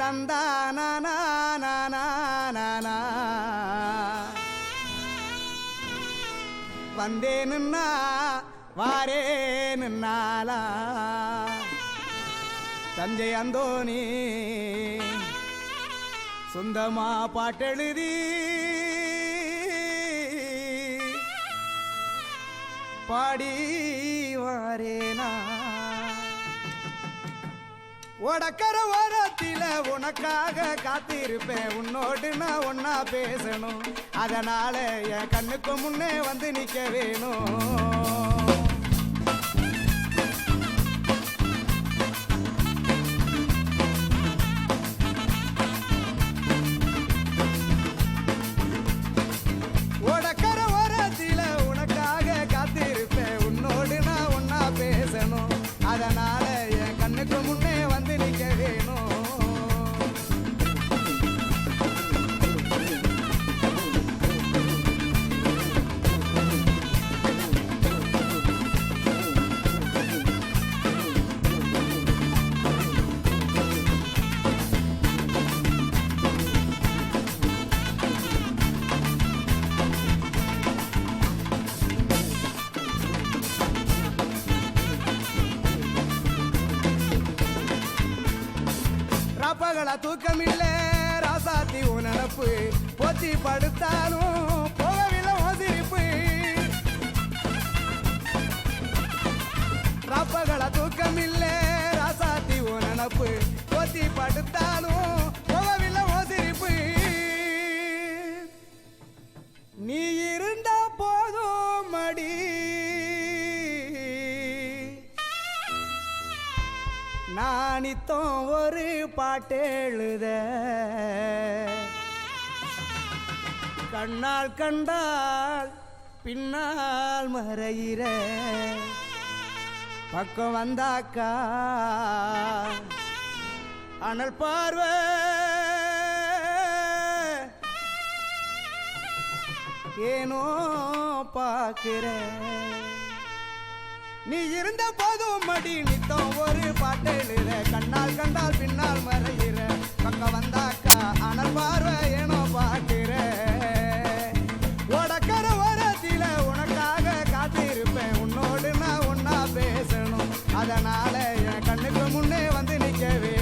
தந்தா நானா வந்தேனுன்னா வாரேனுன்னாலா தஞ்சை அந்தோணி சொந்தமா பாட்டெழுதி பாடி வாரேனா உடக்கர ஓரத்தில உனக்காக காத்திருப்பேன் உன்னோடு நான் ஒன்னா பேசணும் அதனால என் கண்ணுக்கு முன்னே வந்து நிக்க வேணும் அதனால என் கண்ணுக்கு முன்னே வந்து நிக்க வேணும் பகல தூக்கமில்ல ராசாத்தி உனப்பு போத்தி படுத்தாலும் போகவில்லை சிரிப்பு பகல தூக்கமில்ல ராசாத்தி உனப்பு போத்தி படுத்தாலும் போகவில்லை சிரிப்பு நீ இருந்தா போதும் மடி நானித்தோம் ஒரு பாட்டெழுத கண்ணால் கண்டால் பின்னால் மறையிற பக்கம் வந்தாக்கா அனல் பார்வை ஏனோ பார்க்கிற நீ இருந்த போதும் மடி நித்தம் ஒரு பாட்டெழுத கண்ணால் கண்டால் பின்னால் மறையிற பக்கம் வந்த